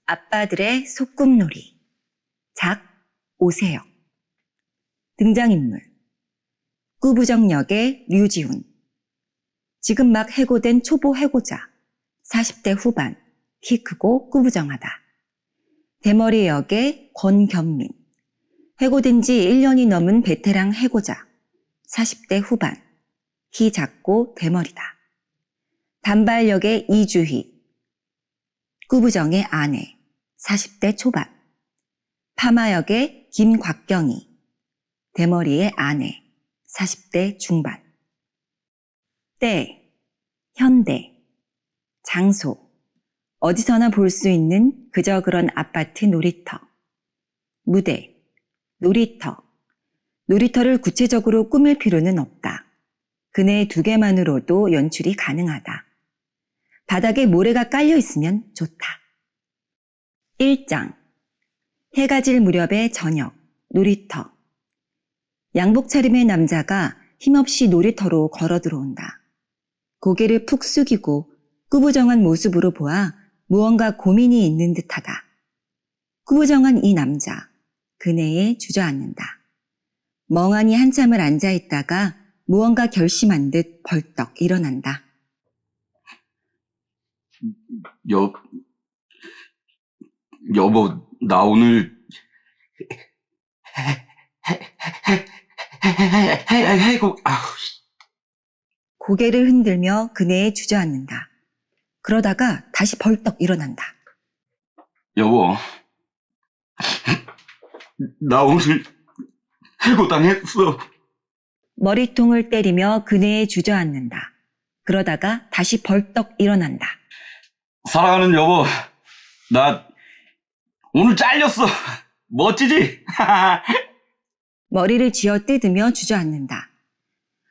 아빠들의 소꿉놀이. 작 오세혁. 등장인물 꾸부정 역의 류지훈. 지금 막 해고된 초보 해고자. 40대 후반. 키 크고 꾸부정하다. 대머리 역의 권경민. 해고된 지 1년이 넘은 베테랑 해고자. 40대 후반. 키 작고 대머리다. 단발 역의 이주희. 꾸부정의 아내. 40대 초반. 파마 역의 김곽경희. 대머리의 아내. 40대 중반. 때, 현대, 장소. 어디서나 볼 수 있는 그저 그런 아파트 놀이터. 무대, 놀이터. 놀이터를 구체적으로 꾸밀 필요는 없다. 그네 두 개만으로도 연출이 가능하다. 바닥에 모래가 깔려 있으면 좋다. 일장. 해가 질 무렵의 저녁, 놀이터. 양복 차림의 남자가 힘없이 놀이터로 걸어 들어온다. 고개를 푹 숙이고 꾸부정한 모습으로 보아 무언가 고민이 있는 듯하다. 꾸부정한 이 남자, 그네에 주저앉는다. 멍하니 한참을 앉아있다가 무언가 결심한 듯 벌떡 일어난다. 여보, 나 오늘 해고. 고개를 흔들며 그네에 주저앉는다. 그러다가 다시 벌떡 일어난다. 여보, 나 오늘 해고당했어. 머리통을 때리며 그네에 주저앉는다. 그러다가 다시 벌떡 일어난다. 사랑하는 여보, 나 오늘 잘렸어. 멋지지? 머리를 쥐어뜯으며 주저앉는다.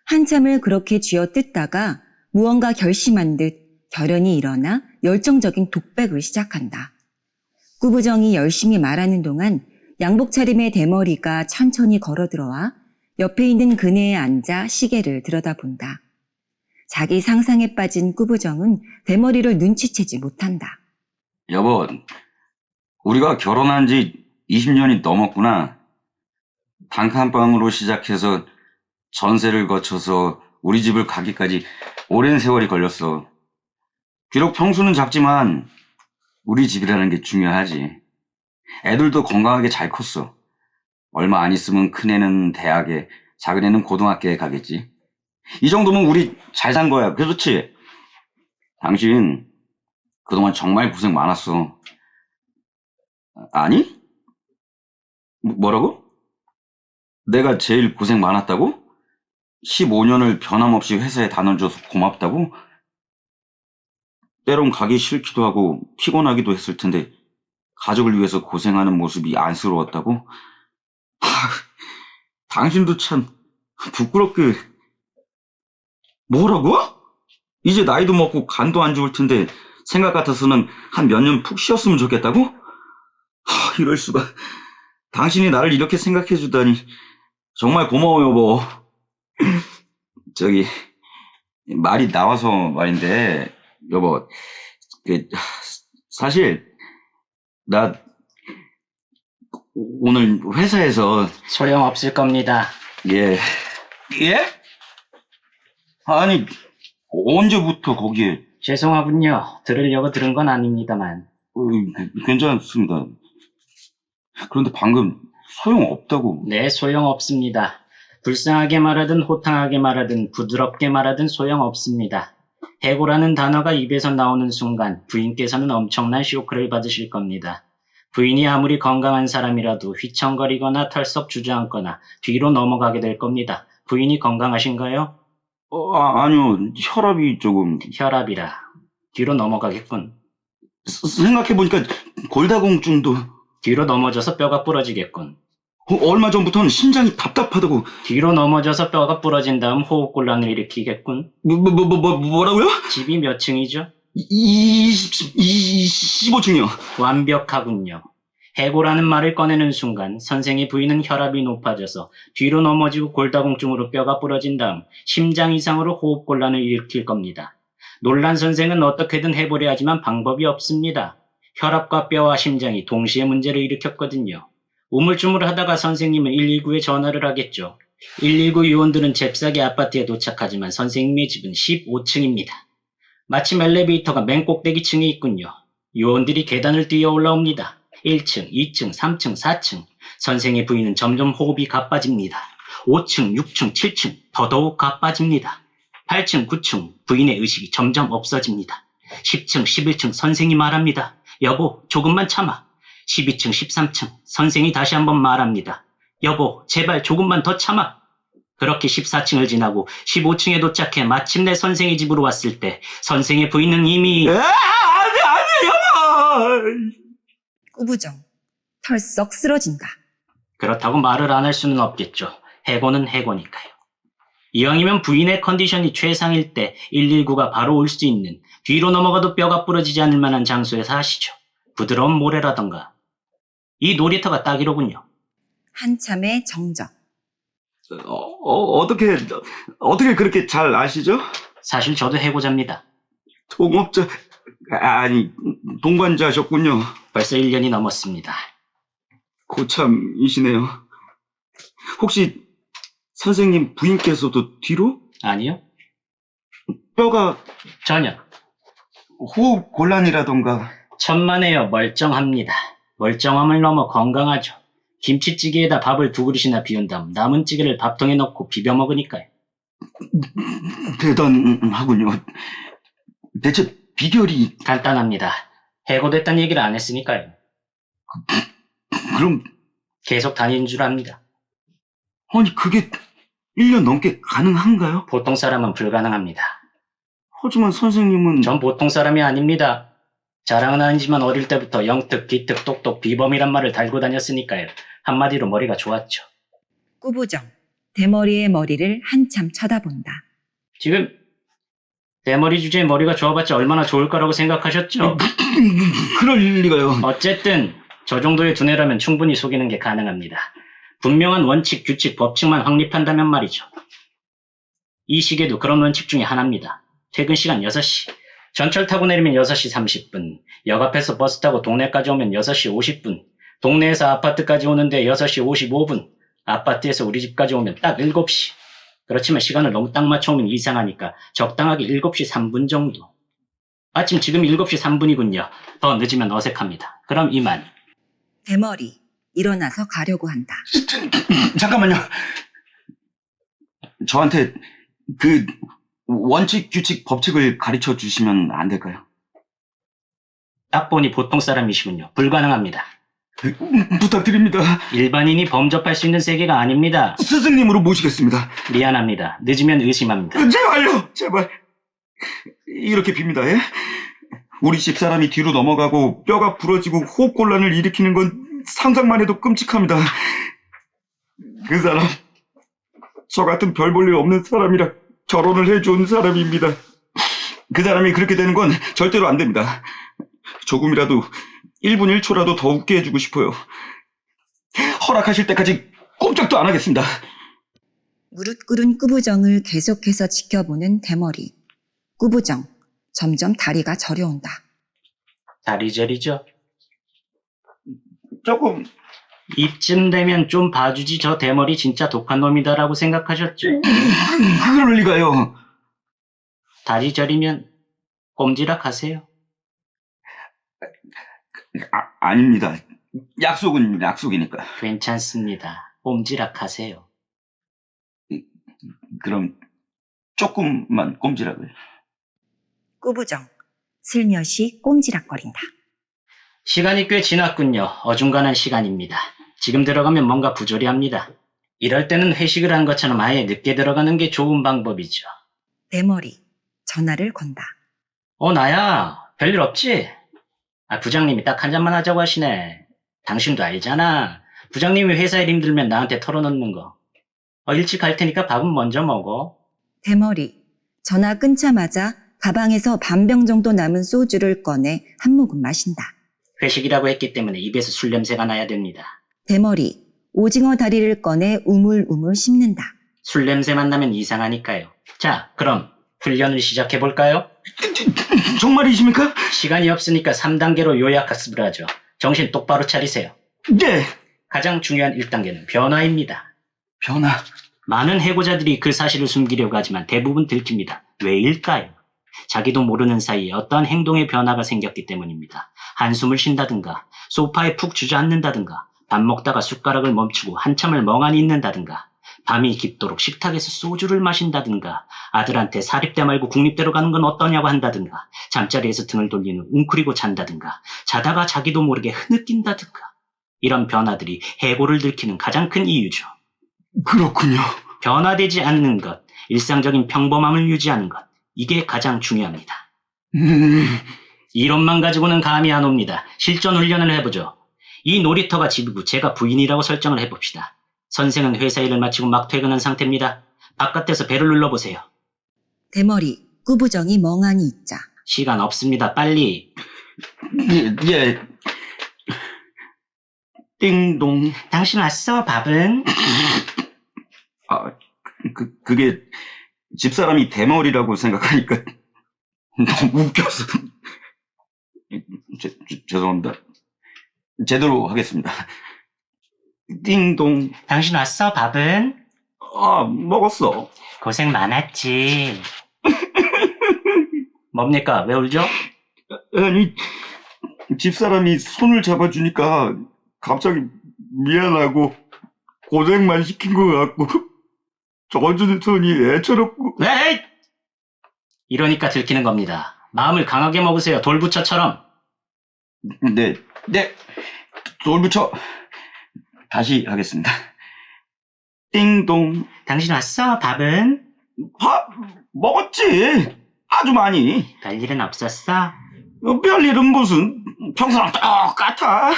한참을 그렇게 쥐어뜯다가 무언가 결심한 듯 결연히 일어나 열정적인 독백을 시작한다. 꾸부정이 열심히 말하는 동안 양복 차림의 대머리가 천천히 걸어 들어와 옆에 있는 그네에 앉아 시계를 들여다본다. 자기 상상에 빠진 꾸부정은 대머리를 눈치채지 못한다. 여보, 우리가 결혼한 지 20년이 넘었구나. 단칸방으로 시작해서 전세를 거쳐서 우리 집을 가기까지 오랜 세월이 걸렸어. 비록 평수는 작지만 우리 집이라는 게 중요하지. 애들도 건강하게 잘 컸어. 얼마 안 있으면 큰애는 대학에, 작은애는 고등학교에 가겠지. 이 정도면 우리 잘 산 거야. 그렇지? 당신 그동안 정말 고생 많았어. 아니? 뭐라고? 내가 제일 고생 많았다고? 15년을 변함없이 회사에 다 넣어줘서 고맙다고? 때론 가기 싫기도 하고 피곤하기도 했을 텐데 가족을 위해서 고생하는 모습이 안쓰러웠다고? 당신도 참 부끄럽게. 뭐라고? 이제 나이도 먹고 간도 안 좋을 텐데 생각 같아서는 한 몇 년 푹 쉬었으면 좋겠다고? 이럴 수가. 당신이 나를 이렇게 생각해 주다니 정말 고마워, 여보. 저기 말이 나와서 말인데 여보, 사실 나 오늘 회사에서. 소용없을 겁니다. 예? 아니, 언제부터 거기에? 죄송하군요. 들으려고 들은 건 아닙니다만. 괜찮습니다. 그런데 방금 소용없다고. 네, 소용없습니다. 불쌍하게 말하든 호탕하게 말하든 부드럽게 말하든 소용없습니다. 해고라는 단어가 입에서 나오는 순간 부인께서는 엄청난 쇼크를 받으실 겁니다. 부인이 아무리 건강한 사람이라도 휘청거리거나 털썩 주저앉거나 뒤로 넘어가게 될 겁니다. 부인이 건강하신가요? 아니요. 혈압이 조금. 혈압이라. 뒤로 넘어가겠군. 생각해보니까 골다공증도. 뒤로 넘어져서 뼈가 부러지겠군. 얼마 전부터는 심장이 답답하다고. 뒤로 넘어져서 뼈가 부러진 다음 호흡곤란을 일으키겠군. 뭐라고요? 집이 몇 층이죠? 25층이요. 완벽하군요. 해고라는 말을 꺼내는 순간 선생의 부인은 혈압이 높아져서 뒤로 넘어지고 골다공증으로 뼈가 부러진 다음 심장 이상으로 호흡곤란을 일으킬 겁니다. 놀란 선생은 어떻게든 해보려 하지만 방법이 없습니다. 혈압과 뼈와 심장이 동시에 문제를 일으켰거든요. 우물쭈물하다가 선생님은 119에 전화를 하겠죠. 119 요원들은 잽싸게 아파트에 도착하지만 선생님의 집은 15층입니다. 마침 엘리베이터가 맨 꼭대기층에 있군요. 요원들이 계단을 뛰어 올라옵니다. 1층, 2층, 3층, 4층. 선생의 부인은 점점 호흡이 가빠집니다. 5층, 6층, 7층 더더욱 가빠집니다. 8층, 9층 부인의 의식이 점점 없어집니다. 10층, 11층 선생이 말합니다. 여보, 조금만 참아. 12층, 13층 선생이 다시 한번 말합니다. 여보, 제발 조금만 더 참아. 그렇게 14층을 지나고 15층에 도착해 마침내 선생의 집으로 왔을 때 선생의 부인은 이미 아니요! 꾸부정. 털썩 쓰러진다. 그렇다고 말을 안 할 수는 없겠죠. 해고는 해고니까요. 이왕이면 부인의 컨디션이 최상일 때 119가 바로 올 수 있는 뒤로 넘어가도 뼈가 부러지지 않을 만한 장소에서 하시죠. 부드러운 모래라던가. 이 놀이터가 딱이로군요. 한참의 정적. 어떻게 그렇게 잘 아시죠? 사실 저도 해고자입니다. 동업자, 아니, 동반자셨군요. 벌써 1년이 넘었습니다. 고참이시네요. 혹시 선생님 부인께서도 뒤로? 아니요? 뼈가 전혀. 호흡 곤란이라던가. 천만에요. 멀쩡합니다. 멀쩡함을 넘어 건강하죠. 김치찌개에다 밥을 2그릇이나 비운 다음 남은 찌개를 밥통에 넣고 비벼 먹으니까요. 대단하군요. 대체 비결이... 간단합니다. 해고됐다는 얘기를 안 했으니까요. 그럼 계속 다니는 줄 압니다. 아니 그게 1년 넘게 가능한가요? 보통 사람은 불가능합니다. 하지만 선생님은... 전 보통 사람이 아닙니다. 자랑은 아니지만 어릴 때부터 영특, 기특, 똑똑, 비범이란 말을 달고 다녔으니까요. 한마디로 머리가 좋았죠. 꾸부정. 대머리의 머리를 한참 쳐다본다. 지금 대머리 주제에 머리가 좋아봤자 얼마나 좋을 거라고 생각하셨죠? 그럴 리가요. 어쨌든 저 정도의 두뇌라면 충분히 속이는 게 가능합니다. 분명한 원칙, 규칙, 법칙만 확립한다면 말이죠. 이 시계도 그런 원칙 중에 하나입니다. 퇴근 시간 6시. 전철 타고 내리면 6시 30분. 역 앞에서 버스 타고 동네까지 오면 6시 50분. 동네에서 아파트까지 오는데 6시 55분. 아파트에서 우리 집까지 오면 딱 7시. 그렇지만 시간을 너무 딱 맞춰오면 이상하니까 적당하게 7시 3분 정도. 마침 지금 7시 3분이군요. 더 늦으면 어색합니다. 그럼 이만. 대머리. 일어나서 가려고 한다. 잠깐만요. 저한테 그 원칙, 규칙, 법칙을 가르쳐 주시면 안 될까요? 딱 보니 보통 사람이시군요. 불가능합니다. 부탁드립니다. 일반인이 범접할 수 있는 세계가 아닙니다. 스승님으로 모시겠습니다. 미안합니다. 늦으면 의심합니다. 제발요, 제발. 이렇게 빕니다. 예? 우리 집사람이 뒤로 넘어가고 뼈가 부러지고 호흡곤란을 일으키는 건 상상만 해도 끔찍합니다. 그 사람, 저 같은 별 볼 일 없는 사람이랑 결혼을 해준 사람입니다. 그 사람이 그렇게 되는 건 절대로 안 됩니다. 조금이라도 1분 1초라도 더 웃게 해주고 싶어요. 허락하실 때까지 꼼짝도 안 하겠습니다. 무릇 꿇은 꾸부정을 계속해서 지켜보는 대머리. 꾸부정. 점점 다리가 저려온다. 다리 저리죠? 조금... 이쯤 되면 좀 봐주지 저 대머리 진짜 독한 놈이다라고 생각하셨죠? 그럴 리가요. 다리 저리면 꼼지락하세요. 아닙니다. 약속은 약속이니까. 괜찮습니다. 꼼지락하세요. 그럼 조금만 꼼지락을. 꾸부정. 슬며시 꼼지락거린다. 시간이 꽤 지났군요. 어중간한 시간입니다. 지금 들어가면 뭔가 부조리합니다. 이럴 때는 회식을 한 것처럼 아예 늦게 들어가는 게 좋은 방법이죠. 대머리. 전화를 건다. 나야. 별일 없지? 부장님이 딱 한 잔만 하자고 하시네. 당신도 알잖아. 부장님이 회사 일 힘들면 나한테 털어놓는 거. 일찍 갈 테니까 밥은 먼저 먹어. 대머리. 전화 끊자마자 가방에서 반병 정도 남은 소주를 꺼내 한 모금 마신다. 회식이라고 했기 때문에 입에서 술 냄새가 나야 됩니다. 대머리. 오징어 다리를 꺼내 우물우물 씹는다. 술 냄새만 나면 이상하니까요. 자, 그럼 훈련을 시작해볼까요? 정말이십니까? 시간이 없으니까 3단계로 요약학습을 하죠. 정신 똑바로 차리세요. 네. 가장 중요한 1단계는 변화입니다. 변화. 많은 해고자들이 그 사실을 숨기려고 하지만 대부분 들킵니다. 왜일까요? 자기도 모르는 사이에 어떠한 행동의 변화가 생겼기 때문입니다. 한숨을 쉰다든가, 소파에 푹 주저앉는다든가, 밥 먹다가 숟가락을 멈추고 한참을 멍하니 있는다든가, 밤이 깊도록 식탁에서 소주를 마신다든가, 아들한테 사립대 말고 국립대로 가는 건 어떠냐고 한다든가, 잠자리에서 등을 돌린 후 웅크리고 잔다든가, 자다가 자기도 모르게 흐느낀다든가. 이런 변화들이 해고를 들키는 가장 큰 이유죠. 그렇군요. 변화되지 않는 것, 일상적인 평범함을 유지하는 것, 이게 가장 중요합니다. 이론만 가지고는 감이 안 옵니다. 실전 훈련을 해보죠. 이 놀이터가 집이고 제가 부인이라고 설정을 해봅시다. 선생은 회사 일을 마치고 막 퇴근한 상태입니다. 바깥에서 벨을 눌러보세요. 대머리, 꾸부정이 멍하니 있자. 시간 없습니다. 빨리. 예. 띵동. 당신 왔어, 밥은? 아, 그게 집사람이 대머리라고 생각하니까 너무 웃겨서. 죄송합니다. 제대로 하겠습니다. 띵동. 당신 왔어, 밥은? 아, 먹었어. 고생 많았지. 뭡니까? 왜 울죠? 아니, 집사람이 손을 잡아주니까 갑자기 미안하고 고생만 시킨 것 같고 젖은 손이 애처롭고. 왜? 이러니까 들키는 겁니다. 마음을 강하게 먹으세요. 돌부처처럼. 네, 돌부처. 다시 하겠습니다. 띵동. 당신 왔어? 밥은? 밥 먹었지. 아주 많이. 별일은 없었어? 별일은 무슨, 평소랑 똑같아.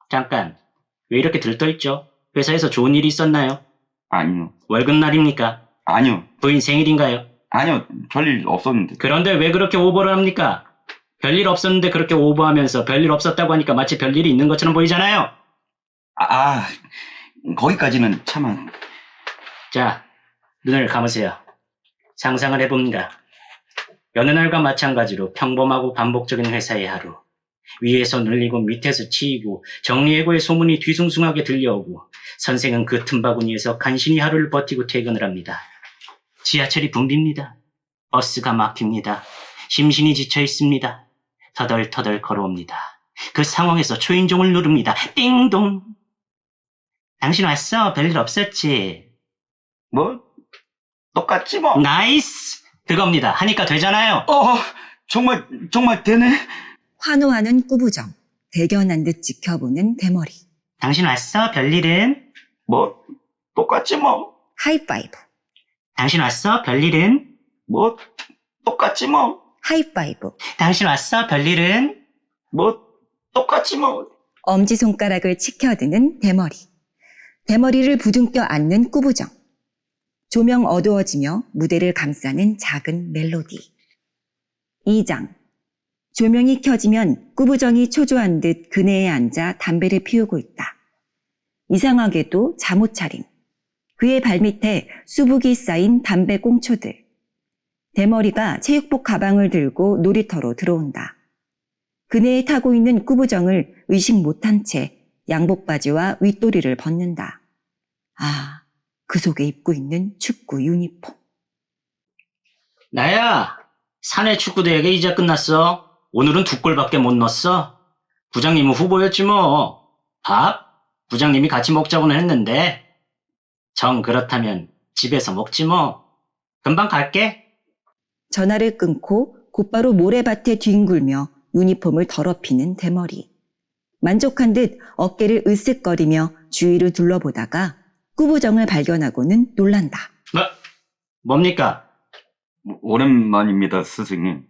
잠깐, 왜 이렇게 들떠있죠? 회사에서 좋은 일이 있었나요? 아니요. 월급날입니까? 아니요. 부인 생일인가요? 아니요. 별일 없었는데. 그런데 왜 그렇게 오버를 합니까? 별일 없었는데 그렇게 오버하면서 별일 없었다고 하니까 마치 별일이 있는 것처럼 보이잖아요. 거기까지는 참아. 자, 눈을 감으세요. 상상을 해봅니다. 여느 날과 마찬가지로 평범하고 반복적인 회사의 하루. 위에서 눌리고 밑에서 치이고 정리해고의 소문이 뒤숭숭하게 들려오고 선생은 그 틈바구니에서 간신히 하루를 버티고 퇴근을 합니다. 지하철이 붐빕니다. 버스가 막힙니다. 심신이 지쳐 있습니다. 터덜터덜 걸어옵니다. 그 상황에서 초인종을 누릅니다. 띵동. 당신 왔어? 별일 없었지? 뭐? 똑같지 뭐. 나이스! 그겁니다. 하니까 되잖아요. 정말 되네. 환호하는 꾸부정, 대견한 듯 지켜보는 대머리. 당신 왔어? 별일은? 뭐? 똑같지 뭐. 하이파이브, 당신 왔어? 별일은? 뭐? 똑같지 뭐. 하이파이브. 당신 왔어? 별일은? 뭐? 똑같지 뭐. 엄지손가락을 치켜드는 대머리. 대머리를 부둥켜 안는 꾸부정. 조명 어두워지며 무대를 감싸는 작은 멜로디. 2장. 조명이 켜지면 꾸부정이 초조한 듯 그네에 앉아 담배를 피우고 있다. 이상하게도 잠옷 차림. 그의 발밑에 수북이 쌓인 담배 꽁초들. 대머리가 체육복 가방을 들고 놀이터로 들어온다. 그네에 타고 있는 꾸부정을 의식 못한 채 양복 바지와 윗도리를 벗는다. 그 속에 입고 있는 축구 유니폼. 나야, 사내 축구대회가 이제 끝났어. 오늘은 2골밖에 못 넣었어. 부장님은 후보였지 뭐. 밥? 부장님이 같이 먹자고는 했는데. 정 그렇다면 집에서 먹지 뭐. 금방 갈게. 전화를 끊고 곧바로 모래밭에 뒹굴며 유니폼을 더럽히는 대머리. 만족한 듯 어깨를 으쓱거리며 주위를 둘러보다가 꾸부정을 발견하고는 놀란다. 뭡니까? 오랜만입니다, 스승님.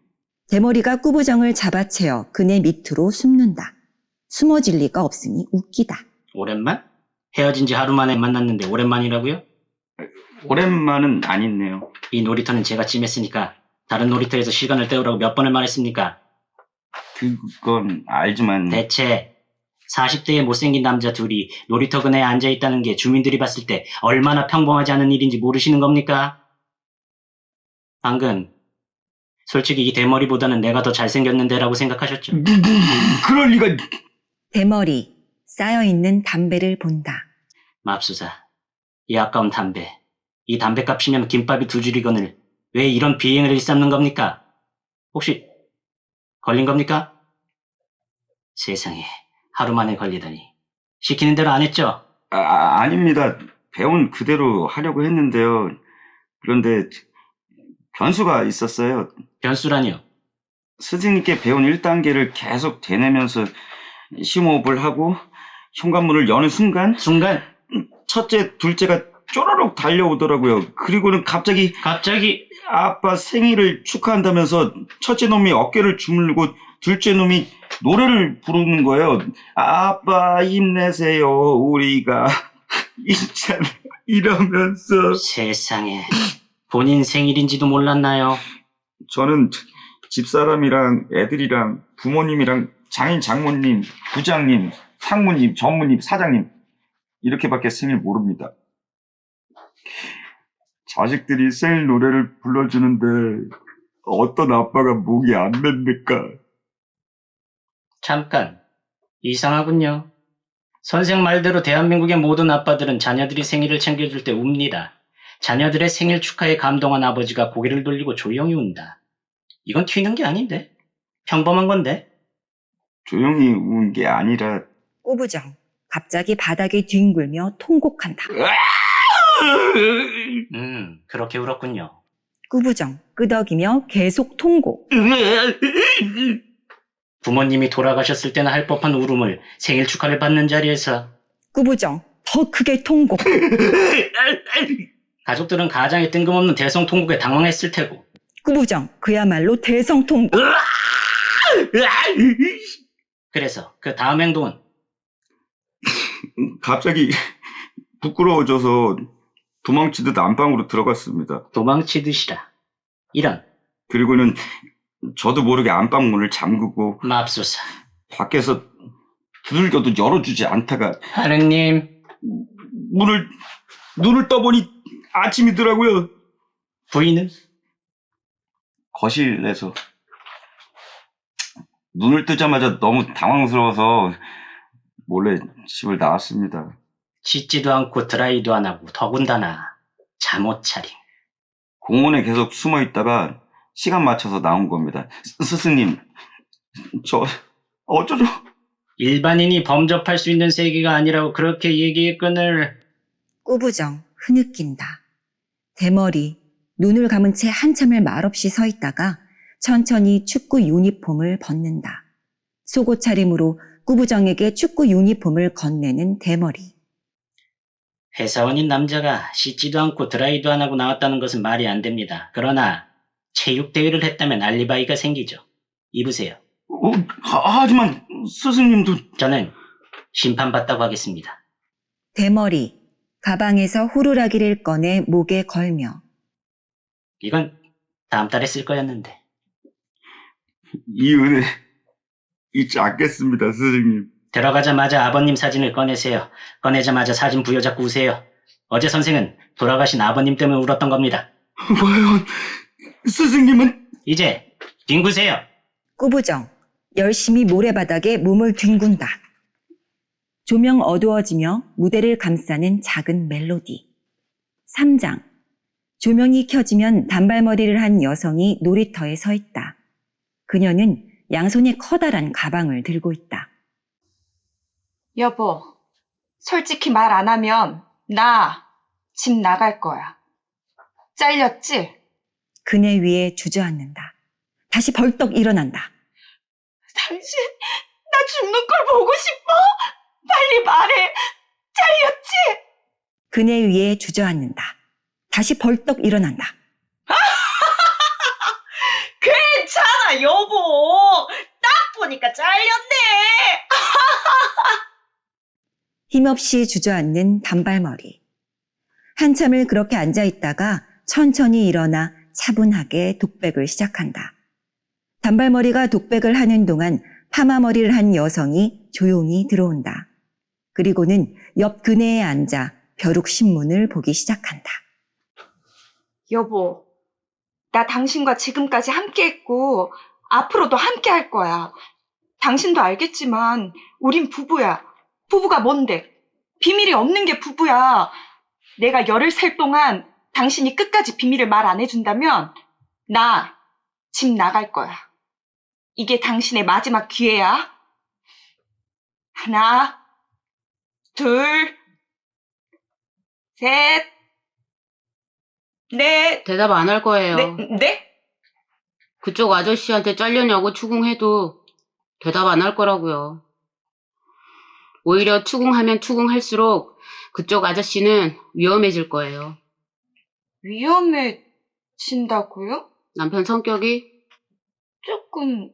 대머리가 꾸부정을 잡아채어 그네 밑으로 숨는다. 숨어질 리가 없으니 웃기다. 오랜만? 헤어진 지 하루 만에 만났는데 오랜만이라고요? 오랜만은 아니네요. 이 놀이터는 제가 찜했으니까 다른 놀이터에서 시간을 때우라고 몇 번을 말했습니까? 그건 알지만. 대체 40대의 못생긴 남자 둘이 놀이터 근해에 앉아있다는 게 주민들이 봤을 때 얼마나 평범하지 않은 일인지 모르시는 겁니까? 방금 솔직히 이 대머리보다는 내가 더 잘생겼는데라고 생각하셨죠? 그럴 리가. 대머리, 쌓여있는 담배를 본다. 맙소사, 이 아까운 담배. 이 담배값이면 김밥이 두 줄이거늘 왜 이런 비행을 일삼는 겁니까? 혹시 걸린 겁니까? 세상에, 하루 만에 걸리다니. 시키는 대로 안 했죠? 아닙니다. 배운 그대로 하려고 했는데요. 그런데 변수가 있었어요. 변수라니요? 스승님께 배운 1단계를 계속 되뇌면서 심호흡을 하고 현관문을 여는 순간 순간 첫째, 둘째가 쪼르륵 달려오더라고요. 그리고는 갑자기 아빠 생일을 축하한다면서 첫째 놈이 어깨를 주물르고 둘째 놈이 노래를 부르는 거예요. 아빠 힘내세요. 우리가 있잖아. 이러면서 세상에, 본인 생일인지도 몰랐나요? 저는 집사람이랑 애들이랑 부모님이랑 장인 장모님, 부장님, 상무님, 전무님, 사장님 이렇게밖에 생일 모릅니다. 자식들이 생일 노래를 불러주는데 어떤 아빠가 목이 안 맵니까? 잠깐, 이상하군요. 선생 말대로 대한민국의 모든 아빠들은 자녀들이 생일을 챙겨줄 때 웁니다. 자녀들의 생일 축하에 감동한 아버지가 고개를 돌리고 조용히 운다. 이건 튀는 게 아닌데? 평범한 건데? 조용히 운 게 아니라 꾸부정, 갑자기 바닥에 뒹굴며 통곡한다. 그렇게 울었군요. 꾸부정, 끄덕이며 계속 통곡. 부모님이 돌아가셨을 때나 할 법한 울음을 생일 축하를 받는 자리에서 꾸부정, 더 크게 통곡. 가족들은 가장의 뜬금없는 대성통곡에 당황했을 테고. 꾸부정, 그야말로 대성통곡. 그래서 그 다음 행동은 갑자기 부끄러워져서 도망치듯 안방으로 들어갔습니다. 도망치듯이라. 이런 그리고는 저도 모르게 안방 문을 잠그고 맙소사. 밖에서 두들겨도 열어주지 않다가 하느님, 눈을 떠보니 아침이더라고요. 부인은? 거실에서 눈을 뜨자마자 너무 당황스러워서 몰래 집을 나왔습니다. 씻지도 않고 드라이도 안 하고 더군다나 잠옷 차림. 공원에 계속 숨어 있다가 시간 맞춰서 나온 겁니다. 스승님, 저 어쩌죠? 일반인이 범접할 수 있는 세계가 아니라고 그렇게 얘기했거늘. 꾸부정, 흐느낀다. 대머리, 눈을 감은 채 한참을 말없이 서 있다가 천천히 축구 유니폼을 벗는다. 속옷 차림으로 꾸부정에게 축구 유니폼을 건네는 대머리. 회사원인 남자가 씻지도 않고 드라이도 안 하고 나왔다는 것은 말이 안 됩니다. 그러나 체육대회를 했다면 알리바이가 생기죠. 입으세요. 하지만 스승님도... 저는 심판받다고 하겠습니다. 대머리, 가방에서 호루라기를 꺼내 목에 걸며. 이건 다음 달에 쓸 거였는데. 이 은혜 잊지 않겠습니다, 스승님. 들어가자마자 아버님 사진을 꺼내세요. 꺼내자마자 사진 부여잡고 우세요. 어제 선생은 돌아가신 아버님 때문에 울었던 겁니다. 과연 스승님은... 이제 뒹구세요. 꾸부정, 열심히 모래바닥에 몸을 뒹군다. 조명 어두워지며 무대를 감싸는 작은 멜로디. 3장. 조명이 켜지면 단발머리를 한 여성이 놀이터에 서 있다. 그녀는 양손에 커다란 가방을 들고 있다. 여보, 솔직히 말 안 하면 나 집 나갈 거야. 잘렸지? 그네 위에 주저앉는다. 다시 벌떡 일어난다. 당신, 나 죽는 걸 보고 싶어? 빨리 말해. 잘렸지? 그네 위에 주저앉는다. 다시 벌떡 일어난다. 괜찮아, 여보. 딱 보니까 잘렸네. 힘없이 주저앉는 단발머리. 한참을 그렇게 앉아있다가 천천히 일어나 차분하게 독백을 시작한다. 단발머리가 독백을 하는 동안 파마머리를 한 여성이 조용히 들어온다. 그리고는 옆 그네에 앉아 벼룩신문을 보기 시작한다. 여보, 나 당신과 지금까지 함께했고 앞으로도 함께할 거야. 당신도 알겠지만 우린 부부야. 부부가 뭔데? 비밀이 없는 게 부부야. 내가 열흘 셀 동안 당신이 끝까지 비밀을 말 안 해준다면 나 집 나갈 거야. 이게 당신의 마지막 기회야. 하나, 둘, 셋, 넷. 대답 안 할 거예요. 네? 그쪽 아저씨한테 잘려냐고 추궁해도 대답 안 할 거라고요. 오히려 추궁하면 추궁할수록 그쪽 아저씨는 위험해질 거예요. 위험해진다고요? 남편 성격이 조금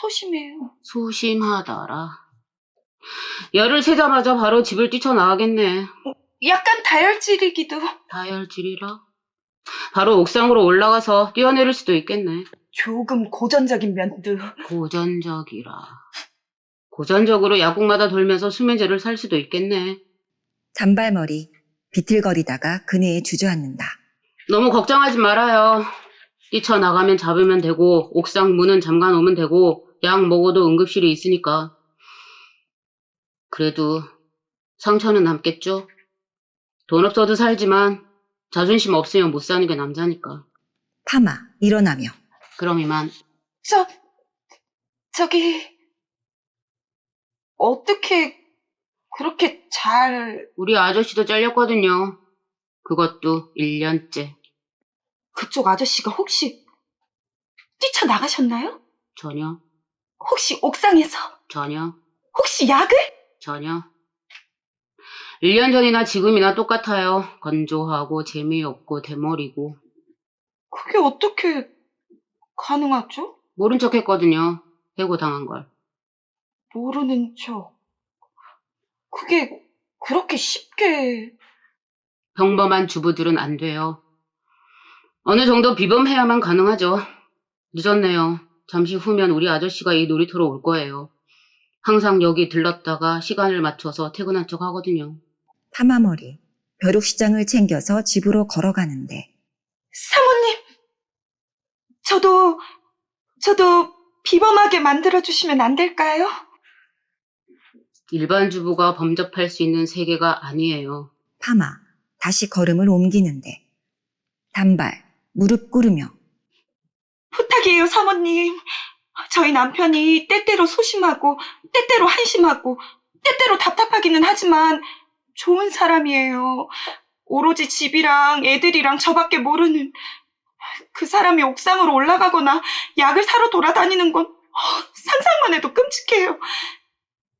소심해요. 소심하더라. 열을 세자마자 바로 집을 뛰쳐나가겠네. 약간 다혈질이기도. 다혈질이라? 바로 옥상으로 올라가서 뛰어내릴 수도 있겠네. 조금 고전적인 면도. 고전적이라. 고전적으로 약국마다 돌면서 수면제를 살 수도 있겠네. 단발머리, 비틀거리다가 그네에 주저앉는다. 너무 걱정하지 말아요. 뛰쳐나가면 잡으면 되고 옥상 문은 잠가놓으면 되고 약 먹어도 응급실이 있으니까. 그래도 상처는 남겠죠? 돈 없어도 살지만 자존심 없으면 못 사는 게 남자니까. 파마, 일어나며. 그럼 이만. 저기, 어떻게 그렇게 잘, 우리 아저씨도 잘렸거든요. 그것도 1년째. 그쪽 아저씨가 혹시 뛰쳐나가셨나요? 전혀. 혹시 옥상에서? 전혀. 혹시 약을? 전혀. 1년 전이나 지금이나 똑같아요. 건조하고 재미없고 대머리고. 그게 어떻게 가능하죠? 모른 척 했거든요. 해고 당한 걸. 모르는 척. 그게 그렇게 쉽게. 평범한 주부들은 안 돼요. 어느 정도 비범해야만 가능하죠. 늦었네요. 잠시 후면 우리 아저씨가 이 놀이터로 올 거예요. 항상 여기 들렀다가 시간을 맞춰서 퇴근한 척 하거든요. 파마머리, 벼룩시장을 챙겨서 집으로 걸어가는데 사모님! 저도 비범하게 만들어주시면 안 될까요? 일반 주부가 범접할 수 있는 세계가 아니에요. 파마, 다시 걸음을 옮기는데 단발, 무릎 꿇으며 부탁이에요, 사모님. 저희 남편이 때때로 소심하고, 때때로 한심하고, 때때로 답답하기는 하지만 좋은 사람이에요. 오로지 집이랑 애들이랑 저밖에 모르는 그 사람이 옥상으로 올라가거나 약을 사러 돌아다니는 건 상상만 해도 끔찍해요.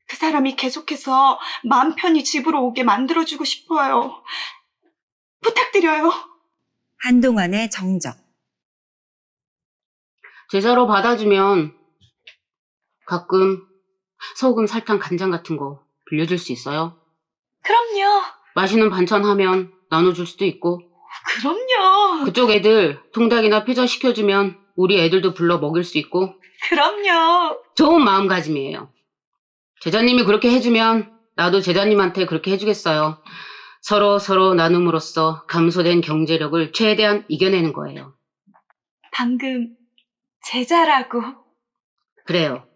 그 사람이 계속해서 마음 편히 집으로 오게 만들어주고 싶어요. 부탁드려요. 한동안의 정적. 제자로 받아주면 가끔 소금, 설탕, 간장 같은 거 빌려줄 수 있어요? 그럼요. 맛있는 반찬 하면 나눠줄 수도 있고. 그럼요. 그쪽 애들 통닭이나 피자 시켜주면 우리 애들도 불러 먹일 수 있고. 그럼요. 좋은 마음가짐이에요. 제자님이 그렇게 해주면 나도 제자님한테 그렇게 해주겠어요. 서로 나눔으로써 감소된 경제력을 최대한 이겨내는 거예요. 방금 제자라고. 그래요.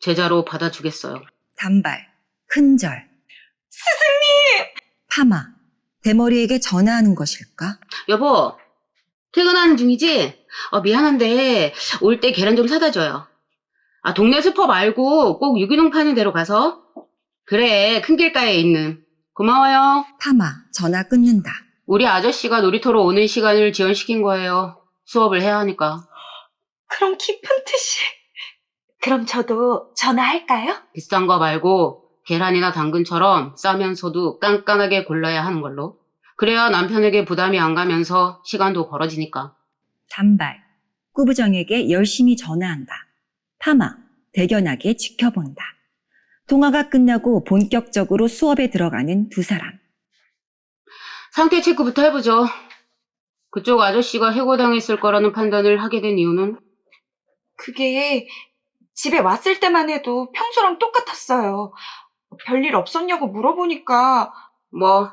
제자로 받아주겠어요. 단발, 큰절. 스승님! 파마, 대머리에게 전화하는 것일까? 여보, 퇴근하는 중이지? 미안한데 올 때 계란 좀 사다 줘요. 동네 슈퍼 말고 꼭 유기농 파는 데로 가서. 그래, 큰 길가에 있는. 고마워요. 파마, 전화 끊는다. 우리 아저씨가 놀이터로 오는 시간을 지연시킨 거예요. 수업을 해야 하니까. 그럼 깊은 뜻이. 그럼 저도 전화할까요? 비싼 거 말고 계란이나 당근처럼 싸면서도 깐깐하게 골라야 하는 걸로. 그래야 남편에게 부담이 안 가면서 시간도 벌어지니까. 단발, 꾸부정에게 열심히 전화한다. 파마, 대견하게 지켜본다. 통화가 끝나고 본격적으로 수업에 들어가는 두 사람. 상태 체크부터 해보죠. 그쪽 아저씨가 해고당했을 거라는 판단을 하게 된 이유는? 그게 집에 왔을 때만 해도 평소랑 똑같았어요. 별일 없었냐고 물어보니까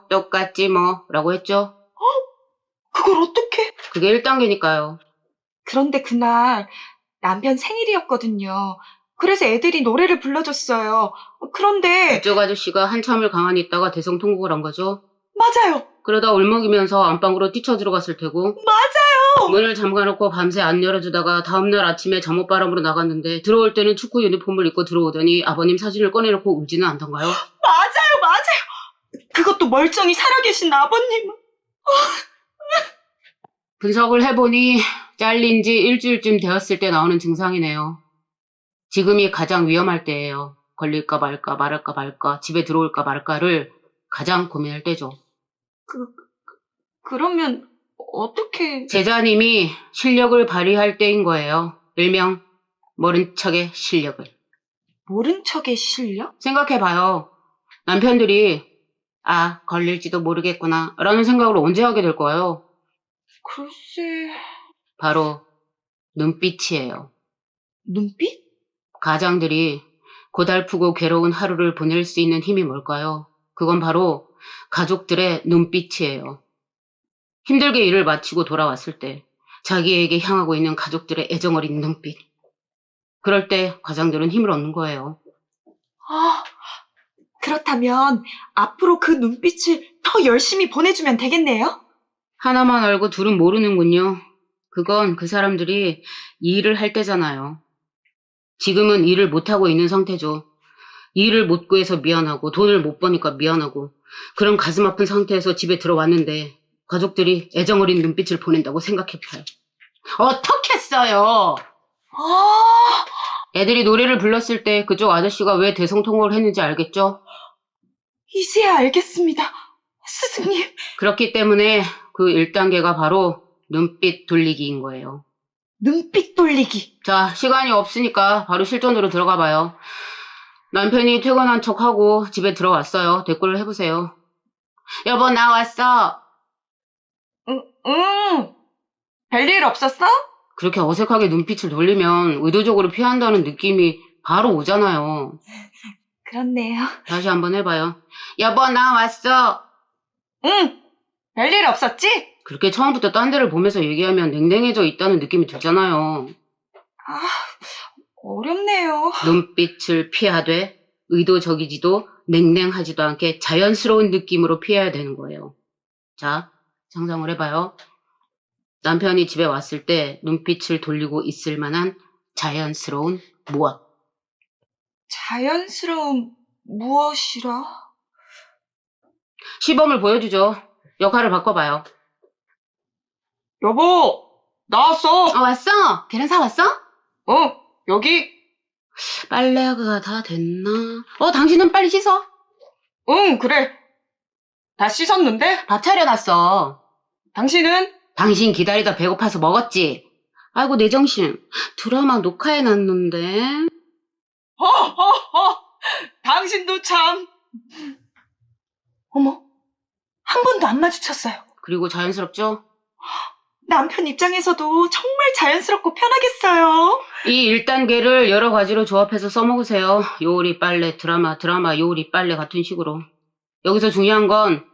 똑같지 라고 했죠. 그걸 어떻게? 그게 1단계니까요. 그런데 그날 남편 생일이었거든요. 그래서 애들이 노래를 불러줬어요. 그런데 그쪽 아저씨가 한참을 가만히 있다가 대성통곡을 한 거죠. 맞아요. 그러다 울먹이면서 안방으로 뛰쳐 들어갔을 테고 맞아요. 문을 잠가놓고 밤새 안 열어주다가 다음날 아침에 잠옷바람으로 나갔는데 들어올 때는 축구 유니폼을 입고 들어오더니 아버님 사진을 꺼내놓고 울지는 않던가요? 맞아요. 그것도 멀쩡히 살아계신 아버님은. 분석을 해보니 잘린 지 일주일쯤 되었을 때 나오는 증상이네요. 지금이 가장 위험할 때예요. 걸릴까 말까 말할까 말까 집에 들어올까 말까를 가장 고민할 때죠. 그러면 어떻게... 제자님이 실력을 발휘할 때인 거예요. 일명 모른 척의 실력을. 모른 척의 실력? 생각해봐요. 남편들이 걸릴지도 모르겠구나 라는 생각을 언제 하게 될 거예요? 글쎄... 바로 눈빛이에요. 눈빛? 가장들이 고달프고 괴로운 하루를 보낼 수 있는 힘이 뭘까요? 그건 바로 가족들의 눈빛이에요. 힘들게 일을 마치고 돌아왔을 때 자기에게 향하고 있는 가족들의 애정어린 눈빛. 그럴 때 가장들은 힘을 얻는 거예요. 그렇다면 앞으로 그 눈빛을 더 열심히 보내주면 되겠네요? 하나만 알고 둘은 모르는군요. 그건 그 사람들이 일을 할 때잖아요. 지금은 일을 못하고 있는 상태죠. 일을 못 구해서 미안하고 돈을 못 버니까 미안하고 그런 가슴 아픈 상태에서 집에 들어왔는데 가족들이 애정어린 눈빛을 보낸다고 생각해봐요. 어떻게 써요? 애들이 노래를 불렀을 때 그쪽 아저씨가 왜 대성통곡을 했는지 알겠죠? 이제야 알겠습니다. 스승님. 그렇기 때문에 그 1단계가 바로 눈빛 돌리기인 거예요. 눈빛 돌리기. 자, 시간이 없으니까 바로 실전으로 들어가 봐요. 남편이 퇴근한 척하고 집에 들어왔어요. 대꾸를 해보세요. 여보, 나 왔어. 응. 별일 없었어? 그렇게 어색하게 눈빛을 돌리면 의도적으로 피한다는 느낌이 바로 오잖아요. 그렇네요. 다시 한번 해봐요. 여보, 나 왔어. 응. 별일 없었지? 그렇게 처음부터 딴 데를 보면서 얘기하면 냉랭해져 있다는 느낌이 들잖아요. 어렵네요. 눈빛을 피하되 의도적이지도 냉랭하지도 않게 자연스러운 느낌으로 피해야 되는 거예요. 자, 상상을 해봐요. 남편이 집에 왔을 때 눈빛을 돌리고 있을 만한 자연스러운 무엇? 자연스러운 무엇이라? 시범을 보여주죠. 역할을 바꿔봐요. 여보, 나왔어. 왔어? 계란 사왔어? 여기. 빨래가 다 됐나? 당신은 빨리 씻어. 응, 그래. 다 씻었는데? 밥 차려놨어. 당신은? 당신 기다리다 배고파서 먹었지? 아이고, 내 정신. 드라마 녹화해놨는데. 당신도 참. 어머, 한 번도 안 마주쳤어요. 그리고 자연스럽죠? 남편 입장에서도 정말 자연스럽고 편하겠어요. 이 1단계를 여러 가지로 조합해서 써먹으세요. 요리, 빨래, 드라마, 요리, 빨래 같은 식으로. 여기서 중요한 건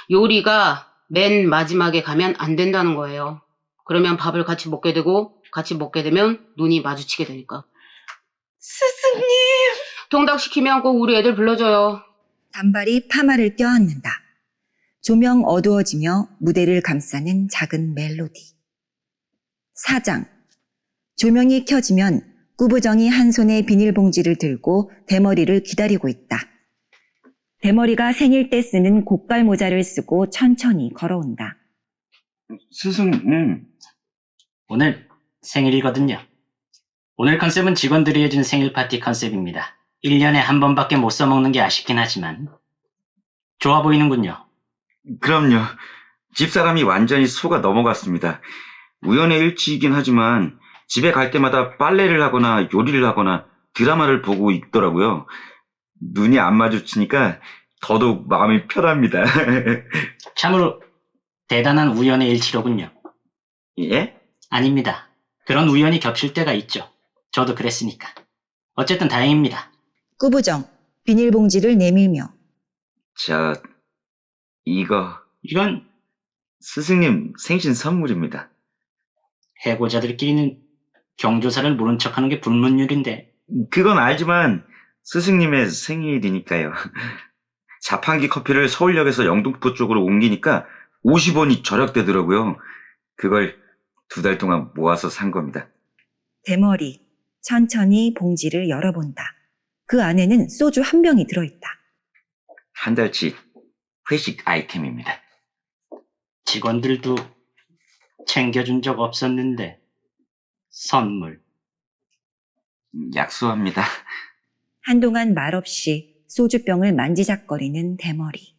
요리가 맨 마지막에 가면 안 된다는 거예요. 그러면 밥을 같이 먹게 되고 같이 먹게 되면 눈이 마주치게 되니까. 스승님. 통닭시키면 꼭 우리 애들 불러줘요. 단발이 파마를 껴안는다. 조명 어두워지며 무대를 감싸는 작은 멜로디. 4장. 조명이 켜지면 꾸부정이 한 손에 비닐봉지를 들고 대머리를 기다리고 있다. 대머리가 생일 때 쓰는 고깔 모자를 쓰고 천천히 걸어온다. 스승님, 오늘 생일이거든요. 오늘 컨셉은 직원들이 해준 생일 파티 컨셉입니다. 1년에 한 번밖에 못 써먹는 게 아쉽긴 하지만 좋아 보이는군요. 그럼요. 집사람이 완전히 속아 넘어갔습니다. 우연의 일치이긴 하지만 집에 갈 때마다 빨래를 하거나 요리를 하거나 드라마를 보고 있더라고요. 눈이 안 마주치니까 더더욱 마음이 편합니다. 참으로 대단한 우연의 일치로군요. 예? 아닙니다. 그런 우연이 겹칠 때가 있죠. 저도 그랬으니까. 어쨌든 다행입니다. 꾸부정, 비닐봉지를 내밀며. 이거 이건 스승님 생신 선물입니다. 해고자들끼리는 경조사를 모른 척하는 게 불문율인데. 그건 알지만 스승님의 생일이니까요. 자판기 커피를 서울역에서 영등포 쪽으로 옮기니까 50원이 절약되더라고요. 그걸 2달 동안 모아서 산 겁니다. 대머리 천천히 봉지를 열어본다. 그 안에는 소주 한 병이 들어있다. 한 달치 회식 아이템입니다. 직원들도 챙겨준 적 없었는데 선물. 약속합니다. 한동안 말없이 소주병을 만지작거리는 대머리.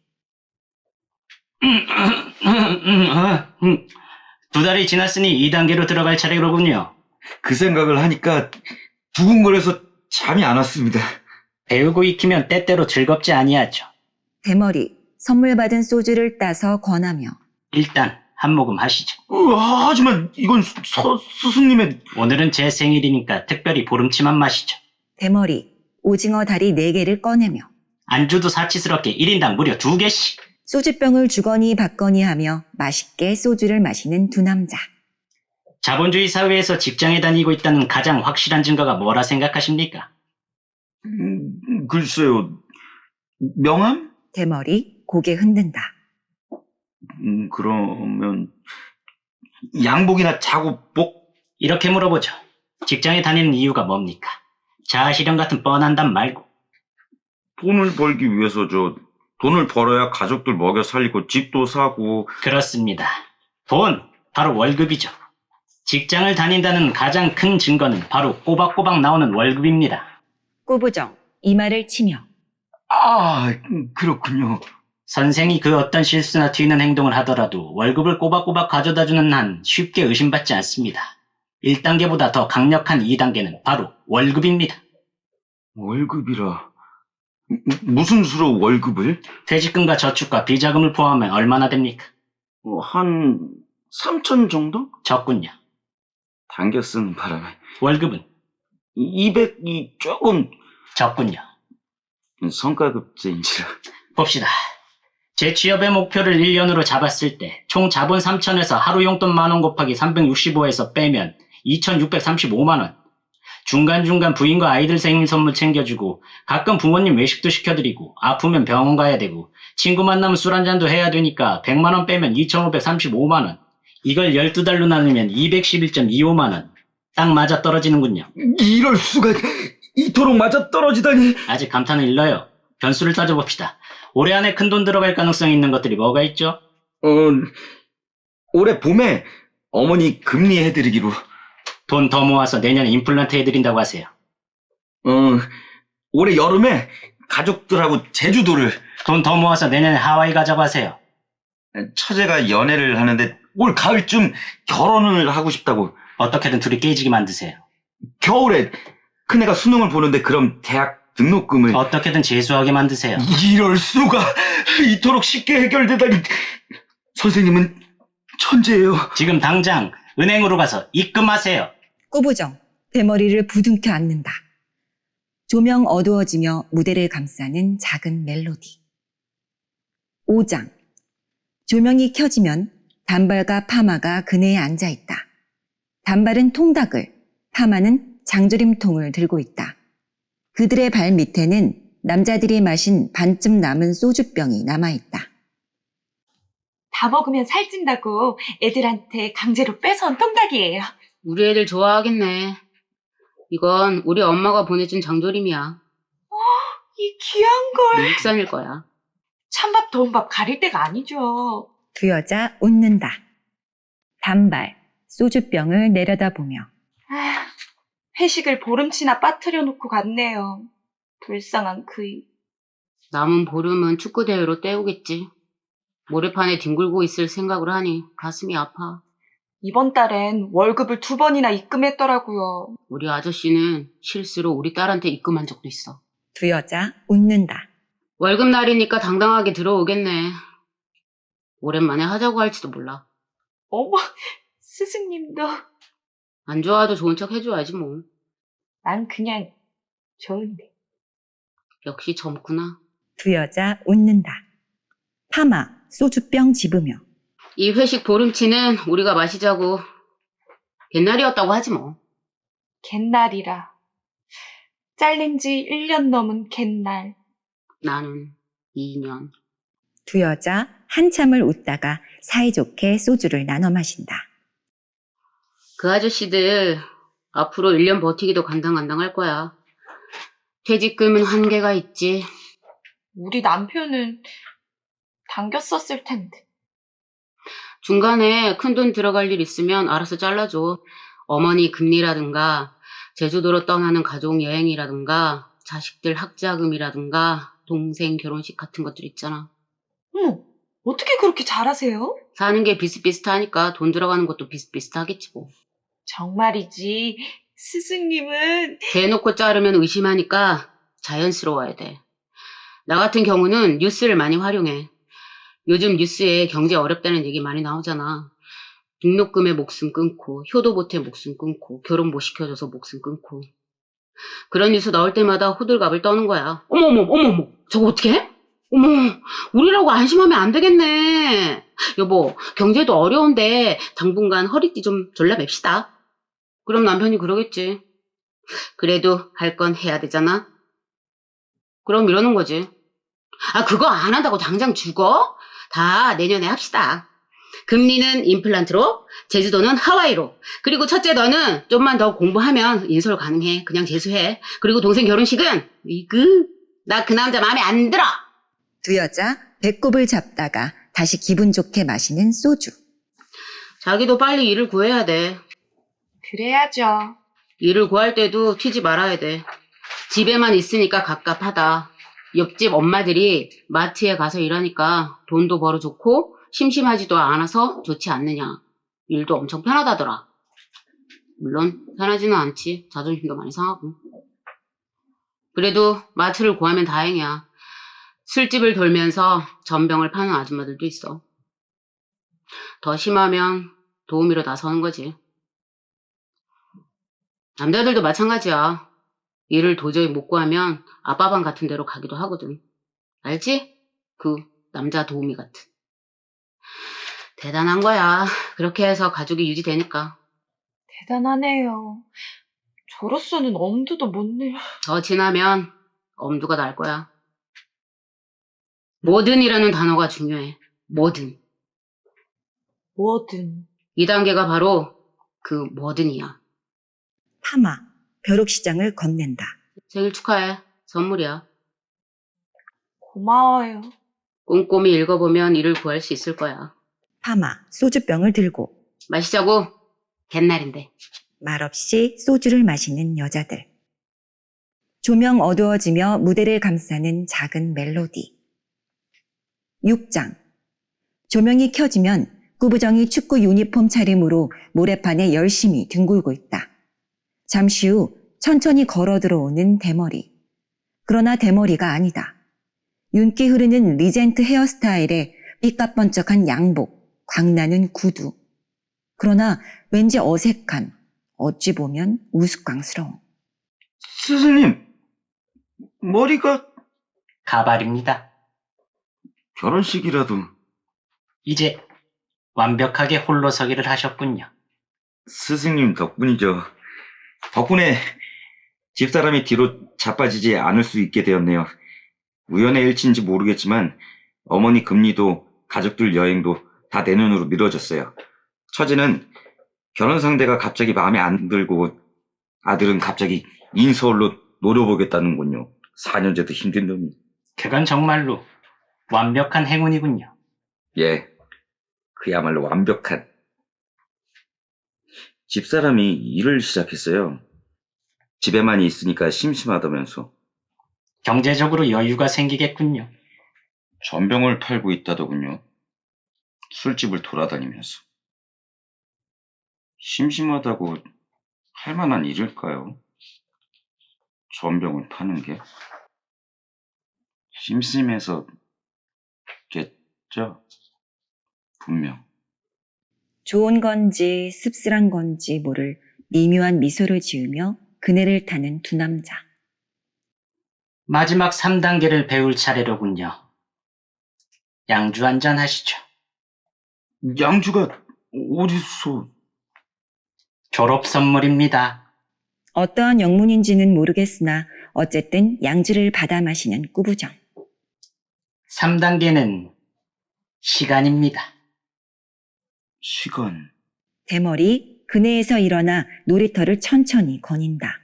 2달이 지났으니 2단계로 들어갈 차례로군요. 그 생각을 하니까 두근거려서 잠이 안 왔습니다. 배우고 익히면 때때로 즐겁지 아니하죠. 대머리 선물 받은 소주를 따서 권하며 일단 한 모금 하시죠. 하지만 이건 스승님의... 오늘은 제 생일이니까 특별히 보름치만 마시죠. 대머리 오징어 다리 4개를 꺼내며 안주도 사치스럽게 1인당 무려 2개씩. 소주병을 주거니 받거니 하며 맛있게 소주를 마시는 두 남자. 자본주의 사회에서 직장에 다니고 있다는 가장 확실한 증거가 뭐라 생각하십니까? 글쎄요. 명함? 대머리 고개 흔든다. 그러면 양복이나 작업복? 이렇게 물어보죠. 직장에 다니는 이유가 뭡니까? 자아실현 같은 뻔한 답 말고. 돈을 벌기 위해서죠. 돈을 벌어야 가족들 먹여 살리고 집도 사고. 그렇습니다. 돈, 바로 월급이죠. 직장을 다닌다는 가장 큰 증거는 바로 꼬박꼬박 나오는 월급입니다. 꼬부정 이마를 치며 그렇군요. 선생이 그 어떤 실수나 튀는 행동을 하더라도 월급을 꼬박꼬박 가져다주는 한 쉽게 의심받지 않습니다. 1단계보다 더 강력한 2단계는 바로 월급입니다. 월급이라... 무슨 수로 월급을? 퇴직금과 저축과 비자금을 포함하면 얼마나 됩니까? 한 3천 정도? 적군요. 당겨 쓰는 바람에 월급은 200이 조금... 적군요. 성과급제인지라. 봅시다. 제 취업의 목표를 1년으로 잡았을 때 총 자본 3천에서 하루 용돈 만원 곱하기 365에서 빼면 2,635만원. 중간중간 부인과 아이들 생일 선물 챙겨주고 가끔 부모님 외식도 시켜드리고 아프면 병원 가야 되고 친구 만나면 술 한잔도 해야 되니까 100만원 빼면 2,535만원. 이걸 12달로 나누면 211.25만원. 딱 맞아 떨어지는군요. 이럴 수가... 이토록 맞아 떨어지다니... 아직 감탄은 일러요. 변수를 따져봅시다. 올해 안에 큰돈 들어갈 가능성이 있는 것들이 뭐가 있죠? 올해 봄에 어머니 금리 해드리기로... 돈 더 모아서 내년에 임플란트 해드린다고 하세요. 올해 여름에 가족들하고 제주도를... 돈 더 모아서 내년에 하와이 가자고 하세요. 처제가 연애를 하는데 올 가을쯤 결혼을 하고 싶다고. 어떻게든 둘이 깨지게 만드세요. 겨울에 큰애가 수능을 보는데 그럼 대학 등록금을... 어떻게든 재수하게 만드세요. 이럴 수가... 이토록 쉽게 해결되다니... 선생님은 천재예요. 지금 당장 은행으로 가서 입금하세요. 꼬부정 대머리를 부둥켜 안는다. 조명 어두워지며 무대를 감싸는 작은 멜로디. 5장. 조명이 켜지면 단발과 파마가 그네에 앉아있다. 단발은 통닭을, 파마는 장조림통을 들고 있다. 그들의 발 밑에는 남자들이 마신 반쯤 남은 소주병이 남아있다. 다 먹으면 살찐다고 애들한테 강제로 뺏어온 통닭이에요. 우리 애들 좋아하겠네. 이건 우리 엄마가 보내준 장조림이야. 이 귀한 걸. 미국산일 거야. 찬밥 더운 밥 가릴 때가 아니죠. 두 여자 웃는다. 단발, 소주병을 내려다보며 아휴, 회식을 보름치나 빠뜨려 놓고 갔네요. 불쌍한 그이. 남은 보름은 축구대회로 때우겠지. 모래판에 뒹굴고 있을 생각을 하니 가슴이 아파. 이번 달엔 월급을 2번이나 입금했더라고요. 우리 아저씨는 실수로 우리 딸한테 입금한 적도 있어. 두 여자 웃는다. 월급 날이니까 당당하게 들어오겠네. 오랜만에 하자고 할지도 몰라. 어머, 스승님도. 안 좋아도 좋은 척 해줘야지 뭐. 난 그냥 좋은데. 역시 젊구나. 두 여자 웃는다. 파마, 소주병 집으며 이 회식 보름치는 우리가 마시자고. 옛날이었다고 하지 뭐. 갯날이라. 잘린 지 1년 넘은 갯날. 나는 2년. 두 여자 한참을 웃다가 사이좋게 소주를 나눠 마신다. 그 아저씨들 앞으로 1년 버티기도 간당간당할 거야. 퇴직금은 한계가 있지. 우리 남편은 당겼었을 텐데. 중간에 큰돈 들어갈 일 있으면 알아서 잘라줘. 어머니 금리라든가 제주도로 떠나는 가족 여행이라든가 자식들 학자금이라든가 동생 결혼식 같은 것들 있잖아. 어머, 어떻게 그렇게 잘하세요? 사는 게 비슷비슷하니까 돈 들어가는 것도 비슷비슷하겠지 뭐. 정말이지. 스승님은 대놓고 자르면 의심하니까 자연스러워야 돼. 나 같은 경우는 뉴스를 많이 활용해. 요즘 뉴스에 경제 어렵다는 얘기 많이 나오잖아. 등록금에 목숨 끊고, 효도보태 목숨 끊고, 결혼 못 시켜줘서 목숨 끊고. 그런 뉴스 나올 때마다 호들갑을 떠는 거야. 어머머, 저거 어떡해? 어머, 우리라고 안심하면 안 되겠네. 여보, 경제도 어려운데 당분간 허리띠 좀 졸라맵시다. 그럼 남편이 그러겠지. 그래도 할 건 해야 되잖아. 그럼 이러는 거지. 아, 그거 안 한다고 당장 죽어? 다 내년에 합시다. 금리는 임플란트로, 제주도는 하와이로. 그리고 첫째 너는 좀만 더 공부하면 인솔 가능해. 그냥 재수해. 그리고 동생 결혼식은 나 그 남자 마음에 안 들어. 두 여자 배꼽을 잡다가 다시 기분 좋게 마시는 소주. 자기도 빨리 일을 구해야 돼. 그래야죠. 일을 구할 때도 튀지 말아야 돼. 집에만 있으니까 갑갑하다. 옆집 엄마들이 마트에 가서 일하니까 돈도 벌어 좋고 심심하지도 않아서 좋지 않느냐. 일도 엄청 편하다더라. 물론 편하지는 않지. 자존심도 많이 상하고. 그래도 마트를 구하면 다행이야. 술집을 돌면서 전병을 파는 아줌마들도 있어. 더 심하면 도우미로 나서는 거지. 남자들도 마찬가지야. 일을 도저히 못 구하면 아빠방 같은 데로 가기도 하거든. 알지? 그 남자 도우미 같은. 대단한 거야. 그렇게 해서 가족이 유지되니까. 대단하네요. 저로서는 엄두도 못 내요. 더 지나면 엄두가 날 거야. 뭐든이라는 단어가 중요해. 뭐든. 뭐든. 2단계가 바로 그 뭐든이야. 파마, 벼룩시장을 건넨다. 생일 축하해. 선물이야. 고마워요. 꼼꼼히 읽어보면 일을 구할 수 있을 거야. 파마, 소주병을 들고 마시자고. 갯날인데. 말없이 소주를 마시는 여자들. 조명 어두워지며 무대를 감싸는 작은 멜로디. 6장. 조명이 켜지면 구부정이 축구 유니폼 차림으로 모래판에 열심히 뒹굴고 있다. 잠시 후 천천히 걸어 들어오는 대머리. 그러나 대머리가 아니다. 윤기 흐르는 리젠트 헤어스타일에 삐까번쩍한 양복, 광나는 구두. 그러나 왠지 어색한, 어찌 보면 우스꽝스러움. 스승님, 머리가 가발입니다. 결혼식이라도. 이제 완벽하게 홀로서기를 하셨군요. 스승님 덕분이죠. 덕분에 집사람이 뒤로 자빠지지 않을 수 있게 되었네요. 우연의 일치인지 모르겠지만 어머니 금리도 가족들 여행도 다 내년으로 미뤄졌어요. 처제는 결혼 상대가 갑자기 마음에 안 들고 아들은 갑자기 인서울로 노려보겠다는군요. 4년째도 힘든 놈이. 그건 정말로 완벽한 행운이군요. 예, 그야말로 완벽한. 집사람이 일을 시작했어요. 집에만 있으니까 심심하다면서. 경제적으로 여유가 생기겠군요. 전병을 팔고 있다더군요. 술집을 돌아다니면서. 심심하다고 할 만한 일일까요? 전병을 파는 게? 심심해서 겠죠? 분명. 좋은 건지 씁쓸한 건지 모를 미묘한 미소를 지으며 그네를 타는 두 남자. 마지막 3단계를 배울 차례로군요. 양주 한잔 하시죠. 양주가 어디서? 졸업 선물입니다. 어떠한 영문인지는 모르겠으나 어쨌든 양주를 받아 마시는 꾸부정. 3단계는 시간입니다. 시간. 대머리 그네에서 일어나 놀이터를 천천히 거닌다.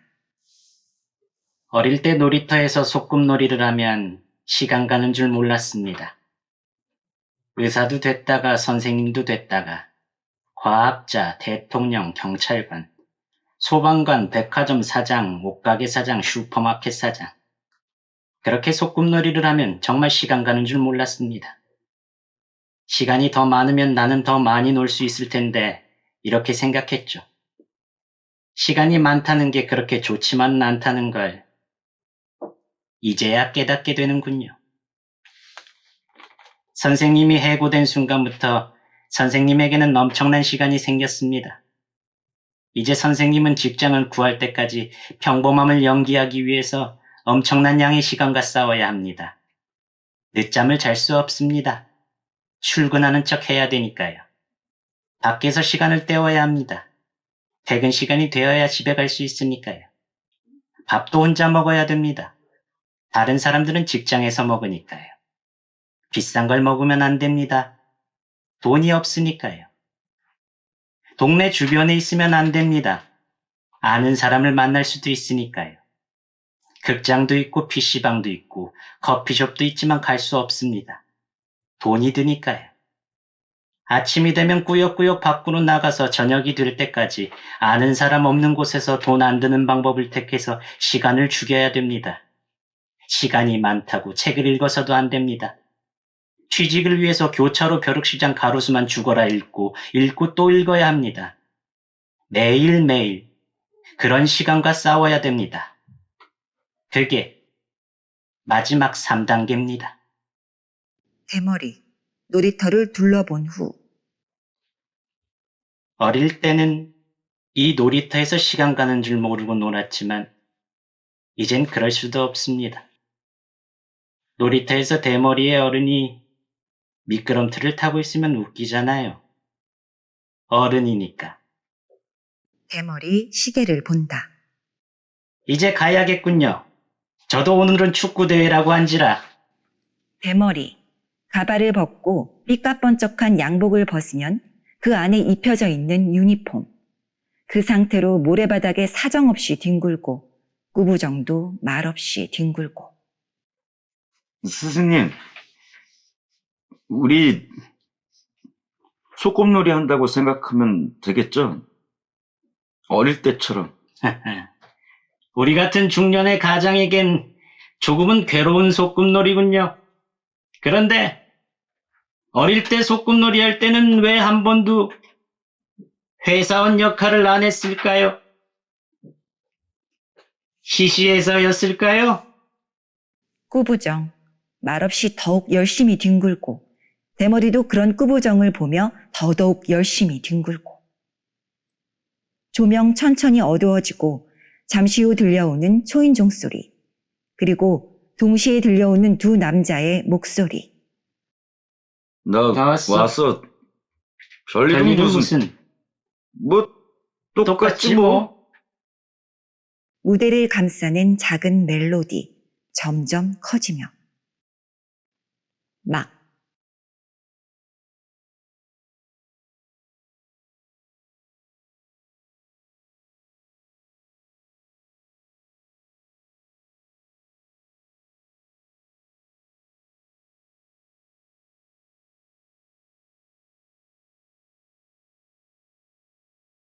어릴 때 놀이터에서 소꿉놀이를 하면 시간 가는 줄 몰랐습니다. 의사도 됐다가 선생님도 됐다가 과학자, 대통령, 경찰관, 소방관, 백화점 사장, 옷가게 사장, 슈퍼마켓 사장. 그렇게 소꿉놀이를 하면 정말 시간 가는 줄 몰랐습니다. 시간이 더 많으면 나는 더 많이 놀 수 있을 텐데 이렇게 생각했죠. 시간이 많다는 게 그렇게 좋지만은 않다는 걸 이제야 깨닫게 되는군요. 선생님이 해고된 순간부터 선생님에게는 엄청난 시간이 생겼습니다. 이제 선생님은 직장을 구할 때까지 평범함을 연기하기 위해서 엄청난 양의 시간과 싸워야 합니다. 늦잠을 잘 수 없습니다. 출근하는 척 해야 되니까요. 밖에서 시간을 때워야 합니다. 퇴근 시간이 되어야 집에 갈 수 있으니까요. 밥도 혼자 먹어야 됩니다. 다른 사람들은 직장에서 먹으니까요. 비싼 걸 먹으면 안 됩니다. 돈이 없으니까요. 동네 주변에 있으면 안 됩니다. 아는 사람을 만날 수도 있으니까요. 극장도 있고 PC방도 있고 커피숍도 있지만 갈 수 없습니다. 돈이 드니까요. 아침이 되면 꾸역꾸역 밖으로 나가서 저녁이 될 때까지 아는 사람 없는 곳에서 돈 안 드는 방법을 택해서 시간을 죽여야 됩니다. 시간이 많다고 책을 읽어서도 안 됩니다. 취직을 위해서 교차로 벼룩시장 가로수만 죽어라 읽고 또 읽어야 합니다. 매일매일 그런 시간과 싸워야 됩니다. 그게 마지막 3단계입니다. 대머리 놀이터를 둘러본 후 어릴 때는 이 놀이터에서 시간 가는 줄 모르고 놀았지만 이젠 그럴 수도 없습니다. 놀이터에서 대머리의 어른이 미끄럼틀을 타고 있으면 웃기잖아요. 어른이니까. 대머리 시계를 본다. 이제 가야겠군요. 저도 오늘은 축구대회라고 한지라. 대머리 가발을 벗고 삐까번쩍한 양복을 벗으면 그 안에 입혀져 있는 유니폼. 그 상태로 모래바닥에 사정없이 뒹굴고 꾸부정도 말없이 뒹굴고. 스승님, 우리 소꿉놀이 한다고 생각하면 되겠죠? 어릴 때처럼. 우리 같은 중년의 가장에겐 조금은 괴로운 소꿉놀이군요. 그런데 어릴 때 소꿉놀이 할 때는 왜 한 번도 회사원 역할을 안 했을까요? 시시해서였을까요? 꾸부정 말없이 더욱 열심히 뒹굴고 대머리도 그런 꾸부정을 보며 더더욱 열심히 뒹굴고. 조명 천천히 어두워지고 잠시 후 들려오는 초인종 소리, 그리고 동시에 들려오는 두 남자의 목소리. 나 왔어. 별일은 무슨. 뭐 똑같지 뭐. 무대를 감싸는 작은 멜로디 점점 커지며 막